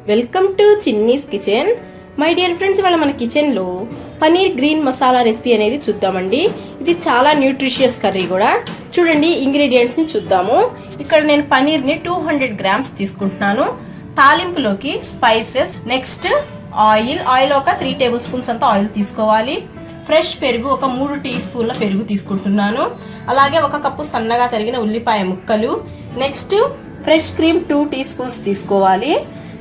Welcome to Chinni's kitchen. My dear friends, ఇవాళ మన కిచెన్లో పనీర్ గ్రీన్ మసాలా రెసిపీ అనేది చూద్దామండి. ఇది చాలా న్యూట్రిషియస్ కర్రీ కూడా. చూడండి, ఇంగ్రీడియంట్స్ని చూద్దాము. ఇక్కడ నేను పనీర్ని 200 గ్రామ్స్ తీసుకుంటున్నాను. తాలింపులోకి స్పైసెస్, నెక్స్ట్ ఆయిల్ ఒక 3 టేబుల్ స్పూన్స్ అంతా ఆయిల్ తీసుకోవాలి. ఫ్రెష్ పెరుగు ఒక 3 టీ స్పూన్ల పెరుగు తీసుకుంటున్నాను. అలాగే 1 కప్పు సన్నగా తరిగిన ఉల్లిపాయ ముక్కలు. Next fresh cream 2 teaspoons తీసుకోవాలి.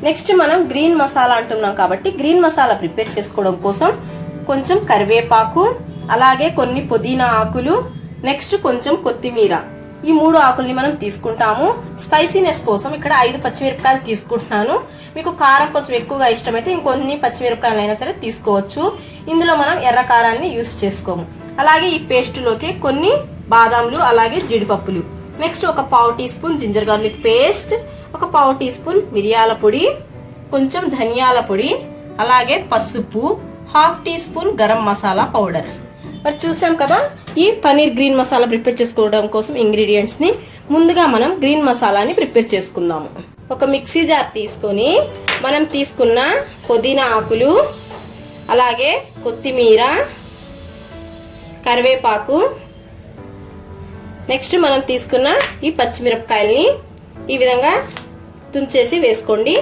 నెక్స్ట్ మనం గ్రీన్ మసాలా అంటున్నాం కాబట్టి గ్రీన్ మసాలా ప్రిపేర్ చేసుకోవడం కోసం కొంచెం కరివేపాకు, అలాగే కొన్ని పుదీనా ఆకులు, నెక్స్ట్ కొంచెం కొత్తిమీర, ఈ 3 ఆకుల్ని మనం తీసుకుంటాము. స్పైసీనెస్ కోసం ఇక్కడ 5 పచ్చిమిరపకాయలు తీసుకుంటున్నాను. మీకు కారం కొంచెం ఎక్కువగా ఇష్టమైతే ఇంకొన్ని పచ్చిమిరపకాయలు అయినా సరే తీసుకోవచ్చు. ఇందులో మనం ఎర్ర కారాన్ని యూస్ చేసుకోము. అలాగే ఈ పేస్టులోకి కొన్ని బాదాంలు, అలాగే జీడిపప్పులు, నెక్స్ట్ ఒక 1/2 teaspoon ginger garlic paste, ఒక 1/2 టీ స్పూన్ మిరియాల పొడి, కొంచెం ధనియాల పొడి, అలాగే పసుపు, 1/2 teaspoon garam masala powder. మరి చూసాం కదా, ఈ పనీర్ గ్రీన్ మసాలా ప్రిపేర్ చేసుకోవడం కోసం ఇంగ్రీడియంట్స్ ని ముందుగా మనం గ్రీన్ మసాలాని ప్రిపేర్ చేసుకుందాము. ఒక మిక్సీ జార్ తీసుకొని మనం తీసుకున్న పుదీనా ఆకులు, అలాగే కొత్తిమీర, కరివేపాకు, నెక్స్ట్ మనం తీసుకున్న ఈ పచ్చిమిరపకాయల్ని ఈ విధంగా తుంచేసి వేసుకోండి.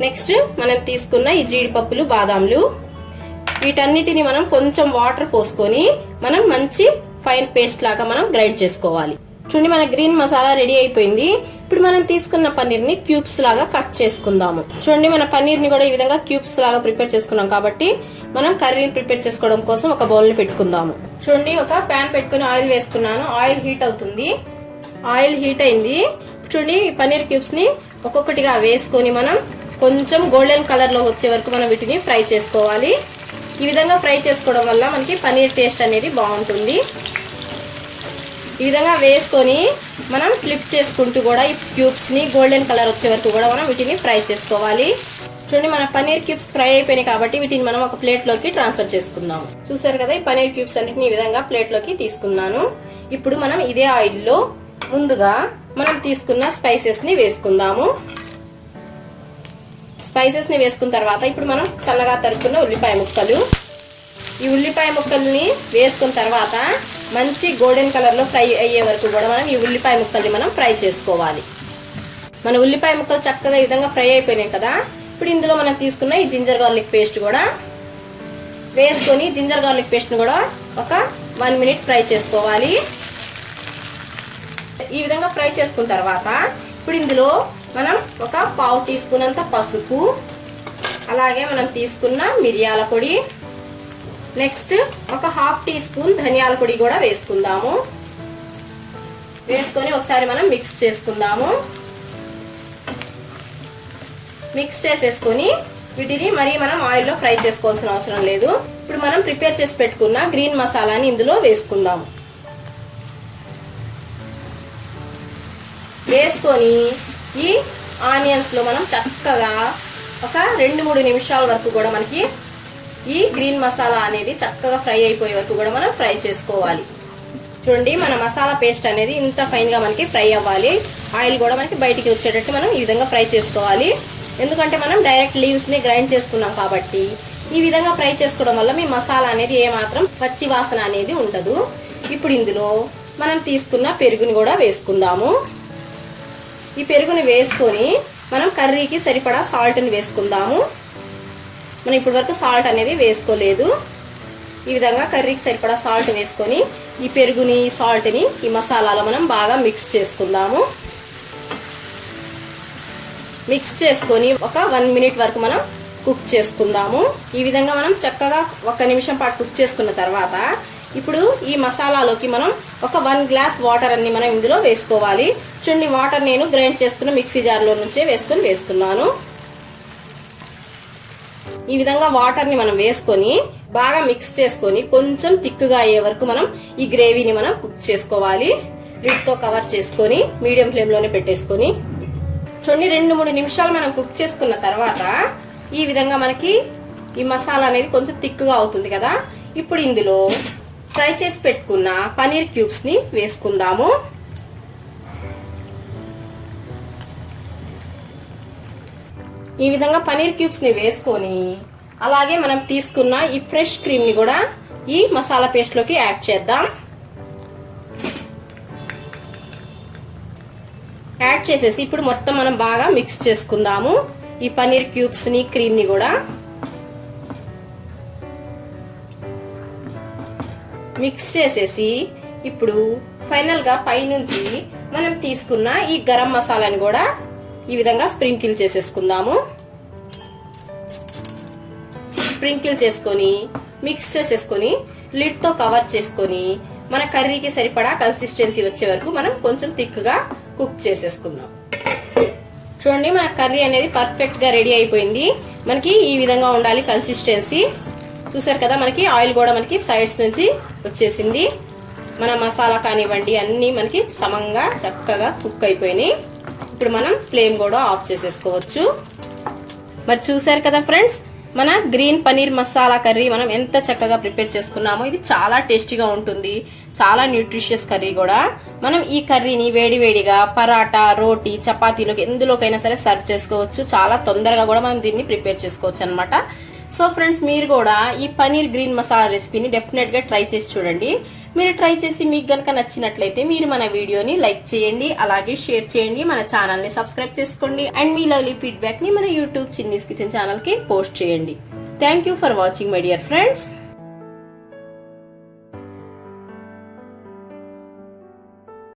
నెక్స్ట్ మనం తీసుకున్న ఈ జీడిపప్పులు, బాదాంలు, వీటన్నిటిని మనం కొంచెం వాటర్ పోసుకొని మనం మంచి ఫైన్ పేస్ట్ లాగా మనం గ్రైండ్ చేసుకోవాలి. చూడండి, మన గ్రీన్ మసాలా రెడీ అయిపోయింది. ఇప్పుడు మనం తీసుకున్న పన్నీర్ ని క్యూబ్స్ లాగా కట్ చేసుకుందాము. చూడండి, మన పన్నీర్ ని కూడా ఈ విధంగా క్యూబ్స్ లాగా ప్రిపేర్ చేసుకున్నాం కాబట్టి మనం కర్రీని ప్రిపేర్ చేసుకోవడం కోసం ఒక బౌల్ ని పెట్టుకుందాము. చూడండి, ఒక ప్యాన్ పెట్టుకుని ఆయిల్ వేసుకున్నాను. ఆయిల్ హీట్ అవుతుంది. ఆయిల్ హీట్ అయింది. చూడండి, ఈ పన్నీర్ క్యూబ్స్ ని ఒక్కొక్కటిగా వేసుకొని మనం కొంచెం గోల్డెన్ కలర్ లో వచ్చే వరకు మనం వీటిని ఫ్రై చేసుకోవాలి. ఈ విధంగా ఫ్రై చేసుకోవడం వల్ల మనకి పన్నీర్ టేస్ట్ అనేది బాగుంటుంది. ఈ విధంగా వేసుకొని మనం ఫ్లిప్ చేసుకుంటూ కూడా ఈ క్యూబ్స్ ని గోల్డెన్ కలర్ వచ్చే వరకు కూడా మనం వీటిని ఫ్రై చేసుకోవాలి. చూడండి, మన పన్నీర్ క్యూబ్స్ ఫ్రై అయిపోయినాయి కాబట్టి వీటిని మనం ఒక ప్లేట్ లోకి ట్రాన్స్ఫర్ చేసుకుందాం. చూసారు కదా, ఈ పన్నీర్ క్యూబ్స్ అన్నిటిని ఈ విధంగా ప్లేట్ లోకి తీసుకున్నాను. ఇప్పుడు మనం ఇదే ఆయిల్ లో ముందుగా మనం తీసుకున్న స్పైసెస్ ని వేసుకుందాము. స్పైసెస్ ని వేసుకున్న తర్వాత ఇప్పుడు మనం సన్నగా తరుక్కున్న ఉల్లిపాయ ముక్కలు, ఈ ఉల్లిపాయ ముక్కల్ని వేసుకున్న తర్వాత మంచి గోల్డెన్ కలర్ లో ఫ్రై అయ్యే వరకు కూడా మనం ఈ ఉల్లిపాయ ముక్కల్ని మనం ఫ్రై చేసుకోవాలి. మన ఉల్లిపాయ ముక్కలు చక్కగా ఈ విధంగా ఫ్రై అయిపోయినాయి కదా. ఇప్పుడు ఇందులో మనం తీసుకున్న ఈ జింజర్ గార్లిక్ పేస్ట్ కూడా వేసుకొని జింజర్ గార్లిక్ పేస్ట్ ని కూడా ఒక 1 మినిట్ ఫ్రై చేసుకోవాలి. ఈ విధంగా ఫ్రై చేసుకున్న తర్వాత ఇప్పుడు ఇందులో మనం ఒక 1/2 టీ స్పూన్ అంత పసుపు, అలాగే మనం తీసుకున్న మిరియాల పొడి, నెక్స్ట్ ఒక 1/2 టీ స్పూన్ ధనియాల పొడి కూడా వేసుకుందాము. వేసుకొని ఒకసారి మనం మిక్స్ చేసుకుందాము. మిక్స్ చేసేసుకొని వీటిని మరి మనం ఆయిల్లో ఫ్రై చేసుకోవాల్సిన అవసరం లేదు. ఇప్పుడు మనం ప్రిపేర్ చేసి పెట్టుకున్న గ్రీన్ మసాలాని ఇందులో వేసుకుందాము. వేసుకొని ఈ ఆనియన్స్ లో మనం చక్కగా ఒక 2-3 నిమిషాల వరకు కూడా మనకి ఈ గ్రీన్ మసాలా అనేది చక్కగా ఫ్రై అయిపోయే వరకు కూడా మనం ఫ్రై చేసుకోవాలి. చూడండి, మన మసాలా పేస్ట్ అనేది ఇంత ఫైన్ గా మనకి ఫ్రై అవ్వాలి. ఆయిల్ కూడా మనకి బయటికి వచ్చేటట్టు మనం ఈ విధంగా ఫ్రై చేసుకోవాలి. ఎందుకంటే మనం డైరెక్ట్ లీవ్స్ ని గ్రైండ్ చేసుకున్నాం కాబట్టి ఈ విధంగా ఫ్రై చేసుకోవడం వల్ల మీ మసాలా అనేది ఏమాత్రం పచ్చి వాసన అనేది ఉండదు. ఇప్పుడు ఇందులో మనం తీసుకున్న పెరుగుని కూడా వేసుకుందాము. ఈ పెరుగుని వేసుకొని మనం కర్రీకి సరిపడా సాల్ట్ ని వేసుకుందాము. మనం ఇప్పటి వరకు సాల్ట్ అనేది వేసుకోలేదు. ఈ విధంగా కర్రీకి సరిపడా సాల్ట్ వేసుకొని ఈ పెరుగుని, సాల్ట్ ని ఈ మసాలాలో మనం బాగా మిక్స్ చేసుకుందాము. మిక్స్ చేసుకొని ఒక 1 మినిట్ వరకు మనం కుక్ చేసుకుందాము. ఈ విధంగా మనం చక్కగా 1 నిమిషం పాటు కుక్ చేసుకున్న తర్వాత ఇప్పుడు ఈ మసాలాలోకి మనం ఒక 1 గ్లాస్ వాటర్ అన్ని మనం ఇందులో వేసుకోవాలి. చూడండి, వాటర్ నేను గ్రైండ్ చేసుకున్న మిక్సీ జార్లో నుంచే వేస్తున్నాను. ఈ విధంగా వాటర్ ని మనం వేసుకొని బాగా మిక్స్ చేసుకొని కొంచెం థిక్గా అయ్యే వరకు మనం ఈ గ్రేవీని మనం కుక్ చేసుకోవాలి. లిడ్ తో కవర్ చేసుకొని మీడియం ఫ్లేమ్ లోనే పెట్టేసుకొని చూడండి, 2-3 నిమిషాలు మనం కుక్ చేసుకున్న తర్వాత ఈ విధంగా మనకి ఈ మసాలా అనేది కొంచెం థిక్గా అవుతుంది కదా. ఇప్పుడు ఇందులో ఫ్రై చేసి పెట్టుకున్న పనీర్ క్యూబ్స్ ని వేసుకుందాము. ఈ విధంగా పనీర్ క్యూబ్స్ ని వేసుకొని అలాగే మనం తీసుకున్న ఈ ఫ్రెష్ క్రీమ్ ని కూడా ఈ మసాలా పేస్ట్ లోకి యాడ్ చేద్దాం. యాడ్ చేసేసి ఇప్పుడు మొత్తం మనం బాగా మిక్స్ చేసుకుందాము. ఈ పనీర్ క్యూబ్స్ ని క్రీమ్ ని కూడా మిక్స్ చేసేసి ఇప్పుడు ఫైనల్ గా పైనుంచి మనం తీసుకున్న ఈ గరం మసాలాని కూడా ఈ విధంగా స్ప్రింకిల్ చేసేసుకుందాము. స్ప్రింకిల్ చేసుకొని మిక్స్ చేసేసుకొని లిడ్ తో కవర్ చేసుకొని మన కర్రీకి సరిపడా కన్సిస్టెన్సీ వచ్చే వరకు మనం కొంచెం థిక్గా కుక్ చేసేసుకుందాం. చూడండి మన కర్రీ అనేది పర్ఫెక్ట్ గా రెడీ అయిపోయింది. మనకి ఈ విధంగా ఉండాలి కన్సిస్టెన్సీ. చూసారు కదా, మనకి ఆయిల్ కూడా మనకి సైడ్స్ నుంచి వచ్చేసింది. మన మసాలా కానివ్వండి అన్ని మనకి సమంగా చక్కగా కుక్ అయిపోయినాయి. ఇప్పుడు మనం ఫ్లేమ్ కూడా ఆఫ్ చేసేసుకోవచ్చు. మరి చూసారు కదా ఫ్రెండ్స్, మన గ్రీన్ పనీర్ మసాలా కర్రీ మనం ఎంత చక్కగా ప్రిపేర్ చేసుకున్నామో. ఇది చాలా టేస్టీగా ఉంటుంది, చాలా న్యూట్రిషియస్ కర్రీ కూడా. మనం ఈ కర్రీని వేడివేడిగా పరాటా, రోటీ, చపాతీలోకి ఎందులోకైనా సరే సర్వ్ చేసుకోవచ్చు. చాలా తొందరగా కూడా మనం దీన్ని ప్రిపేర్ చేసుకోవచ్చు అనమాట. సో ఫ్రెండ్స్, మీరు కూడా ఈ పనీర్ గ్రీన్ మసాలా రెసిపీని డెఫినెట్ గా ట్రై చేసి చూడండి. మీరు ట్రై చేసి మీకు గనక నచ్చినట్లయితే మీరు మన వీడియోని లైక్ చేయండి, అలాగే షేర్ చేయండి, మన ఛానల్ ని సబ్స్క్రైబ్ చేసుకోండి అండ్ మీ లవ్లీ ఫీడ్బ్యాక్ ని మన యూట్యూబ్ చిన్నీస్ కిచెన్ ఛానల్ కి పోస్ట్ చేయండి. Thank you for watching my dear friends.